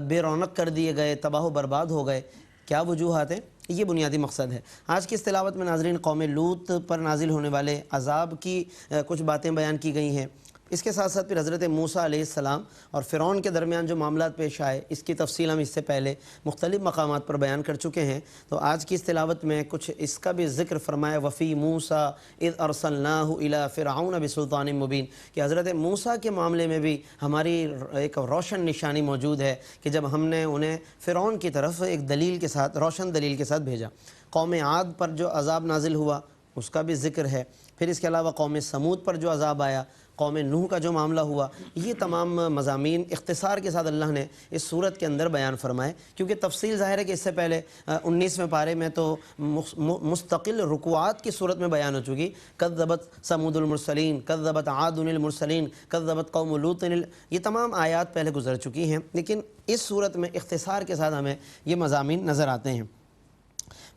بے رونق کر دیے گئے، تباہ و برباد ہو گئے۔ کیا وجوہات ہیں؟ یہ بنیادی مقصد ہے۔ آج کی اس تلاوت میں ناظرین قوم لوط پر نازل ہونے والے عذاب کی کچھ باتیں بیان کی گئی ہیں۔ اس کے ساتھ ساتھ پھر حضرت موسیٰ علیہ السلام اور فرعون کے درمیان جو معاملات پیش آئے، اس کی تفصیل ہم اس سے پہلے مختلف مقامات پر بیان کر چکے ہیں۔ تو آج کی اس تلاوت میں کچھ اس کا بھی ذکر فرمایا، وفی موسیٰ اذ ارسلناہ الی فرعون بسلطان مبین، کہ حضرت موسیٰ کے معاملے میں بھی ہماری ایک روشن نشانی موجود ہے کہ جب ہم نے انہیں فرعون کی طرف ایک دلیل کے ساتھ، روشن دلیل کے ساتھ بھیجا۔ قوم عاد پر جو عذاب نازل ہوا اس کا بھی ذکر ہے. پھر اس کے علاوہ قوم سمود پر جو عذاب آیا, قوم نوح کا جو معاملہ ہوا, یہ تمام مضامین اختصار کے ساتھ اللہ نے اس صورت کے اندر بیان فرمائے. کیونکہ تفصیل ظاہر ہے کہ اس سے پہلے 19ویں پارے میں تو مستقل رکوعات کی صورت میں بیان ہو چکی. کذبت ثمود المرسلین, کذبت عاد المرسلین, کذبت قوم لوط, یہ تمام آیات پہلے گزر چکی ہیں, لیکن اس صورت میں اختصار کے ساتھ ہمیں یہ مضامین نظر آتے ہیں.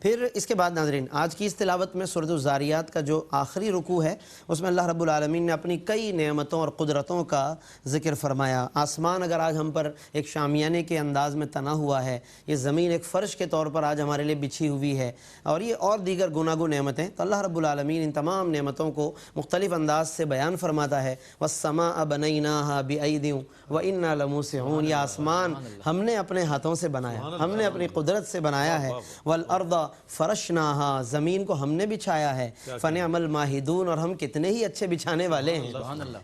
پھر اس کے بعد ناظرین, آج کی اس تلاوت میں سورۃ الذاریات کا جو آخری رکوع ہے اس میں اللہ رب العالمین نے اپنی کئی نعمتوں اور قدرتوں کا ذکر فرمایا. آسمان اگر آج ہم پر ایک شامیانے کے انداز میں تنا ہوا ہے, یہ زمین ایک فرش کے طور پر آج ہمارے لیے بچھی ہوئی ہے, اور یہ اور دیگر گناگو نعمتیں, تو اللہ رب العالمین ان تمام نعمتوں کو مختلف انداز سے بیان فرماتا ہے. وَالسَّمَاءَ بَنَيْنَاهَا بِأَيْدٍ وَإِنَّا لَمُوسِعُونَ, یہ آسمان ہم نے اپنے ہاتھوں سے بنایا, ہم نے اپنی قدرت سے بنایا ہے. وَالْأَرْضَ فرشناہا, زمین کو ہم نے بچھایا ہے. فنعم الماہدون, اور ہم کتنے ہی اچھے بچھانے والے ہیں.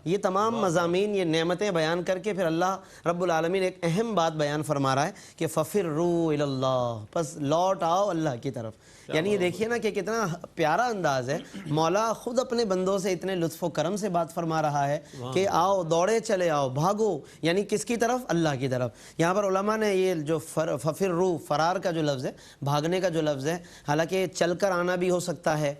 یہ تمام مضامین, یہ نعمتیں بیان کر کے پھر اللہ رب العالمین ایک اہم بات بیان فرما رہا ہے کہ فَفِرُّوا إِلَى اللَّهِ, پس لوٹ آؤ اللہ کی طرف. یعنی یہ دیکھیے نا کہ کتنا پیارا انداز ہے. مولا خود اپنے بندوں سے اتنے لطف و کرم سے بات فرما رہا ہے کہ آؤ, دوڑے چلے آؤ, بھاگو. یعنی کس کی طرف؟ اللہ کی طرف. یہاں پر علماء نے یہ جو ففروا, فرار کا جو لفظ ہے, بھاگنے کا جو لفظ ہے, حالانکہ چل کر آنا بھی ہو سکتا ہے,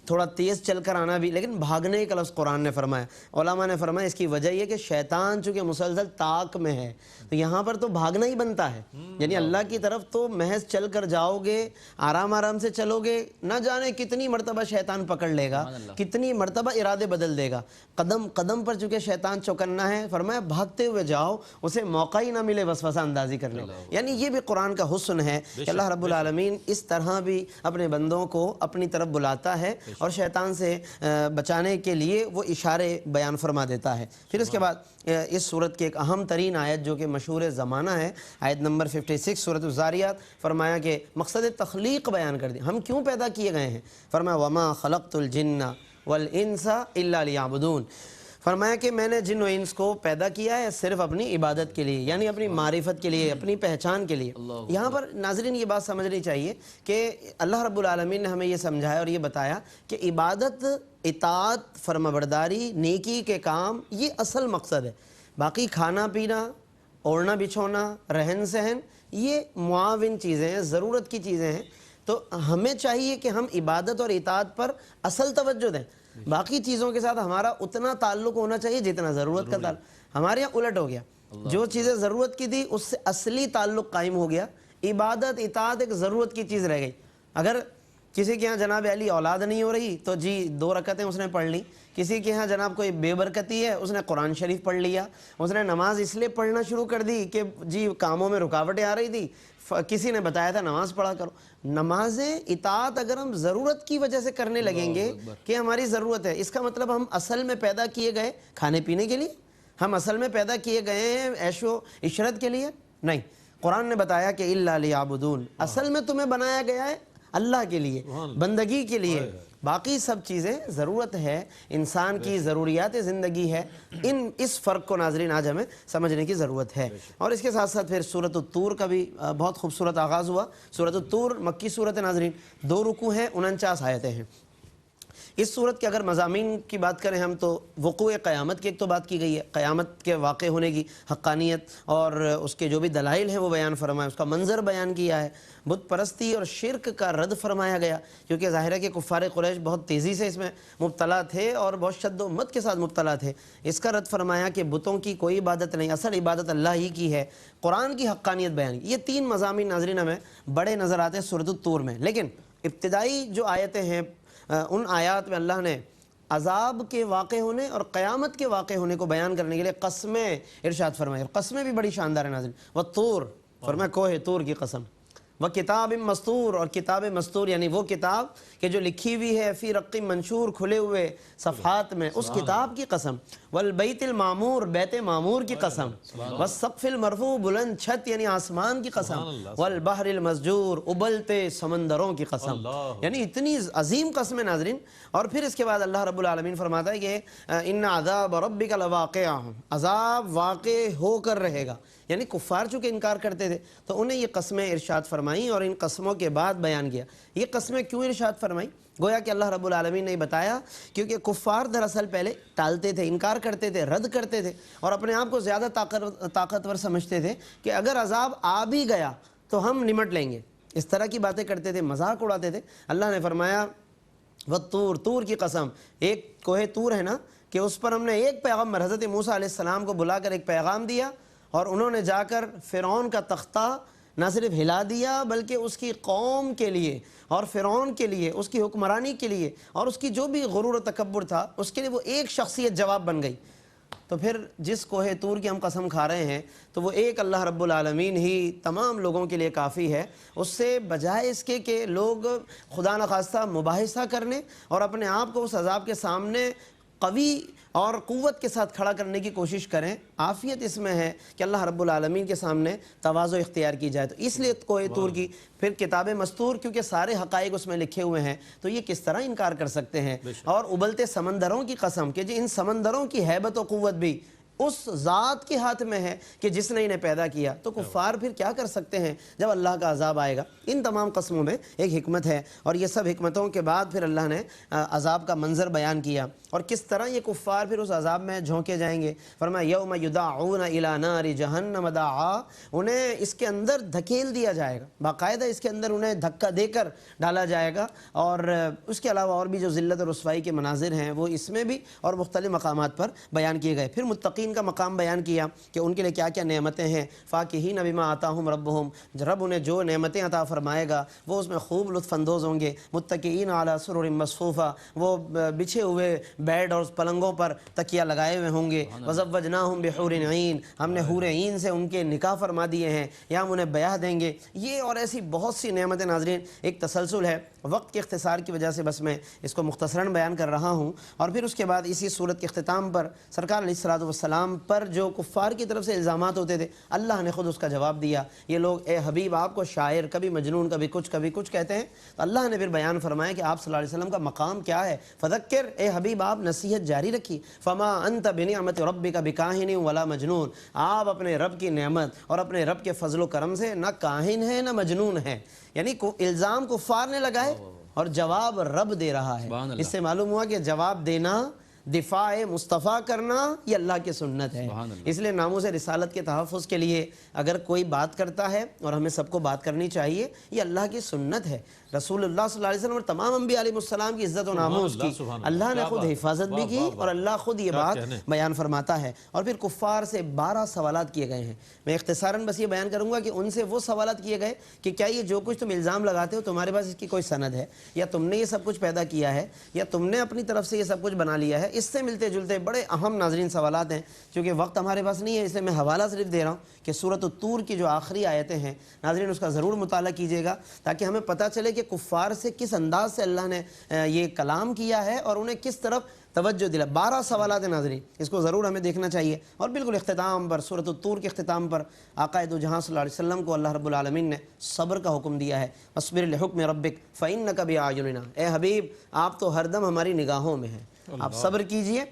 تھوڑا تیز چل کر آنا بھی, لیکن بھاگنے کا لفظ قرآن نے فرمایا. علماء نے فرمایا اس کی وجہ یہ کہ شیطان چونکہ مسلسل طاق میں ہے, تو یہاں پر تو بھاگنا ہی بنتا ہے. یعنی اللہ کی طرف تو محض چل کر جاؤ گے, آرام آرام سے چلو گے, نہ جانے کتنی مرتبہ شیطان پکڑ لے گا, کتنی مرتبہ ارادے بدل دے گا. قدم قدم پر چونکہ شیطان چوکنا ہے, فرمایا بھاگتے ہوئے جاؤ, اسے موقع ہی نہ ملے وسوسہ اندازی کرنے. یعنی یہ بھی قرآن کا حسن ہے کہ اللہ رب العالمین اس طرح بھی اپنے بندوں کو اپنی طرف بلاتا ہے اور شیطان سے بچانے کے لیے وہ اشارے بیان فرما دیتا ہے. پھر اس کے بعد اس صورت کی ایک اہم ترین آیت جو کہ مشہور زمانہ ہے, آیت نمبر 56 سورۃ الذاریات, فرمایا کہ مقصد تخلیق بیان کر دی, ہم کیوں پیدا کیے گئے ہیں. فرمایا وما خلقت الجن والانس الا لیعبدون, فرمایا کہ میں نے جن و انس کو پیدا کیا ہے صرف اپنی عبادت کے لیے, یعنی اپنی معرفت کے لیے, اپنی پہچان کے لیے. یہاں پر ناظرین یہ بات سمجھنی چاہیے کہ اللہ رب العالمین نے ہمیں یہ سمجھایا اور یہ بتایا کہ عبادت, اطاعت, فرمانبرداری, نیکی کے کام, یہ اصل مقصد ہے. باقی کھانا پینا, اوڑھنا بچھونا, رہن سہن, یہ معاون چیزیں ہیں, ضرورت کی چیزیں ہیں. تو ہمیں چاہیے کہ ہم عبادت اور اطاعت پر اصل توجہ دیں. باقی چیزوں کے ساتھ ہمارا اتنا تعلق ہونا چاہیے جتنا ضرورت کا تعلق. ہمارے یہاں الٹ ہو گیا, جو چیزیں ضرورت کی تھی اس سے اصلی تعلق قائم ہو گیا. عبادت اطاعت ایک ضرورت کی چیز رہ گئی. اگر کسی کے ہاں جناب علی اولاد نہیں ہو رہی تو جی 2 رکعتیں اس نے پڑھ لی. کسی کے ہاں جناب کوئی بے برکتی ہے, اس نے قرآن شریف پڑھ لیا. اس نے نماز اس لیے پڑھنا شروع کر دی کہ جی کاموں میں رکاوٹیں آ رہی تھی, کسی نے بتایا تھا نماز پڑھا کرو. نمازیں اطاعت اگر ہم ضرورت کی وجہ سے کرنے لگیں گے کہ ہماری ضرورت ہے, اس کا مطلب ہم اصل میں پیدا کیے گئے کھانے پینے کے لیے, ہم اصل میں پیدا کیے گئے ہیں عیش و عشرت کے لیے نہیں. قرآن نے بتایا کہ الا لیعبدون, اصل میں تمہیں بنایا گیا ہے اللہ کے لیے, بندگی کے لیے. باقی سب چیزیں ضرورت ہے, انسان کی ضروریات زندگی ہے. اس فرق کو ناظرین آج ہمیں سمجھنے کی ضرورت ہے. اور اس کے ساتھ ساتھ پھر سورۃ الطور کا بھی بہت خوبصورت آغاز ہوا. سورۃ الطور مکی صورت ناظرین, 2 رکوع ہیں, 49 آیتیں ہیں. اس صورت کے اگر مضامین کی بات کریں ہم تو وقوع قیامت کی ایک تو بات کی گئی ہے, قیامت کے واقع ہونے کی حقانیت اور اس کے جو بھی دلائل ہیں وہ بیان فرمایا, اس کا منظر بیان کیا ہے. بت پرستی اور شرک کا رد فرمایا گیا, کیونکہ ظاہر ہے کہ کفار قریش بہت تیزی سے اس میں مبتلا تھے اور بہت شد و مت کے ساتھ مبتلا تھے. اس کا رد فرمایا کہ بتوں کی کوئی عبادت نہیں, اصل عبادت اللہ ہی کی ہے. قرآن کی حقانیت بیان کی. یہ 3 مضامین ناظرین ہمیں بڑے نظر آتے ہیں سورۃ الطور میں. لیکن ابتدائی جو آیتیں ہیں ان آیات میں اللہ نے عذاب کے واقع ہونے اور قیامت کے واقع ہونے کو بیان کرنے کے لیے قسمیں ارشاد فرمائی. قسمیں بھی بڑی شاندار ہیں ناظرین. والطور, فرمایا کوہ طور کی قسم. وکتاب مستور, اور کتاب مستور یعنی وہ کتاب کہ جو لکھی ہوئی ہے فی رق منشور, کھلے ہوئے صفحات میں, اس کتاب کی قسم. والبیت المعمور, بیت معمور کی قسم. والسقف المرفوع, بلند چھت یعنی آسمان کی قسم. والبحر المسجور, ابلتے سمندروں کی قسم. یعنی اتنی عظیم قسمیں ناظرین. اور پھر اس کے بعد اللہ رب العالمین فرماتا ہے کہ ان عذاب ربک لواقع, عذاب واقع ہو کر رہے گا. یعنی کفار چونکہ انکار کرتے تھے تو انہیں یہ قسمیں ارشاد فرمائی فرمائیں اور ان قسموں کے بعد بیان کیا۔ یہ قسمیں کیوں ارشاد فرمائیں؟ گویا کہ اللہ رب العالمین نے بتایا کیونکہ کفار دراصل پہلے ٹالتے تھے، انکار کرتے تھے، رد کرتے تھے اور اپنے آپ کو زیادہ طاقتور سمجھتے تھے کہ اگر عذاب آ بھی گیا تو ہم نمٹ لیں گے، اس طرح کی باتیں کرتے تھے، مذاق اڑاتے تھے۔ اللہ نے فرمایا والطور، طور کی قسم، ایک کوہ طور ہے نا کہ اس پر ہم نے ایک پیغمبر حضرت موسیٰ علیہ السلام کو بلا کر ایک پیغام دیا اور انہوں نے جا کر فرعون کا تختہ نہ صرف ہلا دیا بلکہ اس کی قوم کے لیے اور فرعون کے لیے، اس کی حکمرانی کے لیے اور اس کی جو بھی غرور و تکبر تھا اس کے لیے وہ ایک شخصیت جواب بن گئی۔ تو پھر جس کوہ طور کی ہم قسم کھا رہے ہیں تو وہ ایک اللہ رب العالمین ہی تمام لوگوں کے لیے کافی ہے۔ اس سے بجائے اس کے کہ لوگ خدا نخواستہ مباحثہ کرنے اور اپنے آپ کو اس عذاب کے سامنے قوی اور قوت کے ساتھ کھڑا کرنے کی کوشش کریں، عافیت اس میں ہے کہ اللہ رب العالمین کے سامنے تواضع اختیار کی جائے۔ تو اس لیے کوہ طور کی پھر کتاب مستور، کیونکہ سارے حقائق اس میں لکھے ہوئے ہیں تو یہ کس طرح انکار کر سکتے ہیں۔ اور ابلتے سمندروں کی قسم کہ جی ان سمندروں کی ہیبت و قوت بھی اس ذات کے ہاتھ میں ہے کہ جس نے انہیں پیدا کیا، تو کفار پھر کیا کر سکتے ہیں جب اللہ کا عذاب آئے گا۔ ان تمام قسموں میں ایک حکمت ہے اور یہ سب حکمتوں کے بعد پھر اللہ نے عذاب کا منظر بیان کیا اور کس طرح یہ کفار پھر اس عذاب میں جھونکے جائیں گے۔ فرمایا یوم یدعون الی نار جہنم دعا، انہیں اس کے اندر دھکیل دیا جائے گا، باقاعدہ اس کے اندر انہیں دھکا دے کر ڈالا جائے گا۔ اور اس کے علاوہ اور بھی جو ذلت اور رسوائی کے مناظر ہیں وہ اس میں بھی اور مختلف مقامات پر بیان کیے گئے۔ پھر متقین کا مقام بیان کیا کہ ان کے لیے کیا کیا نعمتیں ہیں۔ فاکہین بما آتاہم ربہم، رب انہیں جو نعمتیں عطا فرمائے گا وہ اس میں خوب لطف اندوز ہوں گے۔ متکئین علی سرر مصفوفہ، وہ بچھے ہوئے بیڈ اور پلنگوں پر تکیہ لگائے ہوئے ہوں گے۔ وزوجناہم بحور عین، ہم نے حور عین سے ان کے نکاح فرما دیے ہیں یا ہم انہیں بیاہ دیں گے۔ یہ اور ایسی بہت سی نعمتیں ناظرین، ایک تسلسل ہے، وقت کے اختصار کی وجہ سے بس میں اس کو مختصراً بیان کر رہا ہوں۔ اور پھر اس کے بعد اسی صورت کے اختتام پر سرکار علیہ الصلوۃ والسلام پر جو کفار کی طرف سے الزامات ہوتے تھے اللہ نے خود اس کا جواب دیا۔ یہ لوگ اے حبیب آپ کو شاعر، کبھی مجنون، کبھی کچھ کہتے ہیں، تو اللہ نے پھر بیان فرمایا کہ آپ صلی اللہ علیہ وسلم کا مقام کیا ہے۔ فذکر، اے حبیب آپ نصیحت جاری رکھیے۔ فما انت بنعمت ربک بکاہن ولا مجنون، آپ اپنے رب کی نعمت اور اپنے رب کے فضل و کرم سے نہ کاہن ہے نہ مجنون ہے۔ یعنی الزام کفار نے لگائے اور جواب رب دے رہا ہے۔ اس سے معلوم ہوا کہ جواب دینا، دفاع مصطفیٰ کرنا یہ اللہ کی سنت ہے۔ اس لیے ناموس رسالت کے تحفظ کے لیے اگر کوئی بات کرتا ہے اور ہمیں سب کو بات کرنی چاہیے، یہ اللہ کی سنت ہے۔ رسول اللہ صلی اللہ علیہ وسلم اور تمام انبیاء علیہ السلام کی عزت و ناموس کی اللہ نے خود حفاظت بھی کی اور اللہ خود یہ بات بیان فرماتا ہے۔ اور پھر کفار سے 12 سوالات کیے گئے ہیں۔ میں اختصاراً بس یہ بیان کروں گا کہ ان سے وہ سوالات کیے گئے کہ کیا یہ جو کچھ تم الزام لگاتے ہو تمہارے پاس اس کی کوئی سند ہے، یا تم نے یہ سب کچھ پیدا کیا ہے، یا تم نے اپنی طرف سے یہ سب کچھ بنا لیا ہے۔ اس سے ملتے جلتے بڑے اہم ناظرین سوالات ہیں، چونکہ وقت ہمارے پاس نہیں ہے اس لیے میں حوالہ صرف دے رہا ہوں کہ سورۃ الطور کی جو آخری آیتیں ہیں ناظرین اس کا ضرور مطالعہ کیجیے گا تاکہ ہمیں پتہ چلے کہ کفار سے کس انداز سے اللہ نے یہ کلام کیا ہے اور انہیں کس طرف توجہ دلا۔ 12 سوالات ہیں ناظرین، اس کو ضرور ہمیں دیکھنا چاہیے۔ اور بالکل اختتام پر سورۃ الطور کے اختتام پر آقا دو جہاں صلی اللہ علیہ وسلم کو اللہ رب العالمین نے صبر کا حکم دیا ہے۔ اصبر لحکم ربک فإنک بأعیننا، اے حبیب آپ تو ہر دم ہماری نگاہوں میں ہیں، آپ صبر کیجئے،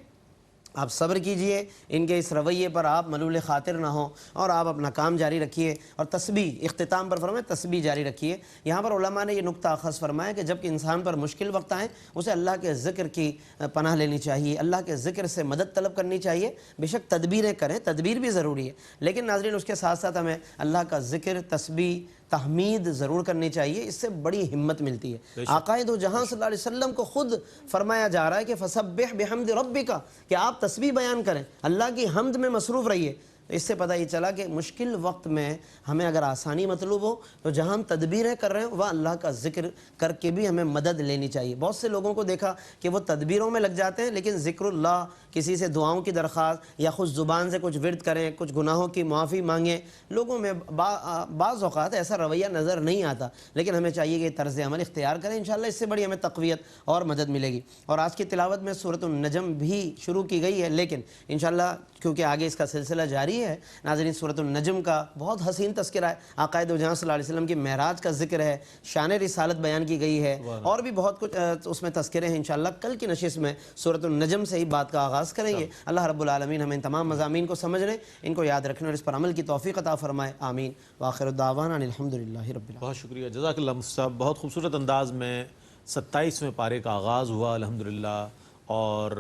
آپ صبر کیجئے، ان کے اس رویے پر آپ ملول خاطر نہ ہوں اور آپ اپنا کام جاری رکھیے۔ اور تسبیح، اختتام پر فرمائے تسبیح جاری رکھیے۔ یہاں پر علماء نے یہ نقطہ اخذ فرمایا کہ جب کہ انسان پر مشکل وقت آئیں اسے اللہ کے ذکر کی پناہ لینی چاہیے، اللہ کے ذکر سے مدد طلب کرنی چاہیے۔ بے شک تدبیریں کریں، تدبیر بھی ضروری ہے، لیکن ناظرین اس کے ساتھ ساتھ ہمیں اللہ کا ذکر، تسبیح، تحمید ضرور کرنی چاہیے، اس سے بڑی ہمت ملتی ہے۔ آقا دو جہاں صلی اللہ علیہ وسلم کو خود فرمایا جا رہا ہے کہ فسبح بحمد ربک، کہ آپ تسبیح بیان کریں، اللہ کی حمد میں مصروف رہیے۔ اس سے پتہ یہ چلا کہ مشکل وقت میں ہمیں اگر آسانی مطلوب ہو تو جہاں ہم تدبیریں کر رہے ہیں وہ اللہ کا ذکر کر کے بھی ہمیں مدد لینی چاہیے۔ بہت سے لوگوں کو دیکھا کہ وہ تدبیروں میں لگ جاتے ہیں لیکن ذکر اللہ، کسی سے دعاؤں کی درخواست یا خود زبان سے کچھ ورد کریں، کچھ گناہوں کی معافی مانگیں، لوگوں میں بعض اوقات ایسا رویہ نظر نہیں آتا، لیکن ہمیں چاہیے کہ طرز عمل اختیار کریں، انشاءاللہ اس سے بڑی ہمیں تقویت اور مدد ملے گی۔ اور آج کی تلاوت میں سورۃ النجم بھی شروع کی گئی ہے، لیکن انشاءاللہ کیونکہ آگے اس کا سلسلہ جاری جاری ہے ناظرین، سورۃ النجم کا بہت حسین تذکرہ ہے، آقا دو جہاں صلی اللہ علیہ وسلم کی معراج کا ذکر ہے، شان رسالت بیان کی گئی ہے، اور بھی بہت کچھ اس میں تذکرے ہیں۔ انشاءاللہ کل کی نشست میں سورۃ النجم سے ہی بات کا آغاز کریں گے۔ اللہ رب العالمین ہمیں ان تمام مضامین کو سمجھنے، ان کو یاد رکھنے اور اس پر عمل کی توفیق عطا فرمائے، آمین۔ وآخر الدعوانا ان الحمدللہ رب العالمین۔ بہت شکریہ، جزاک اللہ مفتی صاحب۔ بہت خوبصورت انداز میں 27ویں پارے کا آغاز ہوا الحمدللہ، اور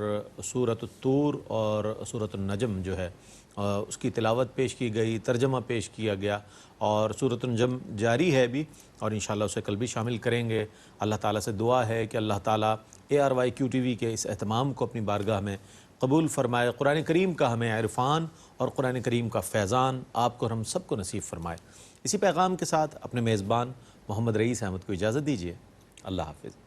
سورۃ الطور اور سورۃ النجم جو ہے اس کی تلاوت پیش کی گئی، ترجمہ پیش کیا گیا، اور سورۃ النجم جاری ہے بھی، اور انشاءاللہ اسے کل بھی شامل کریں گے۔ اللہ تعالیٰ سے دعا ہے کہ اللہ تعالیٰ ARYQTV کے اس اہتمام کو اپنی بارگاہ میں قبول فرمائے، قرآن کریم کا ہمیں عرفان اور قرآن کریم کا فیضان آپ کو اور ہم سب کو نصیب فرمائے۔ اسی پیغام کے ساتھ اپنے میزبان محمد رئیس احمد کو اجازت دیجیے۔ اللہ حافظ۔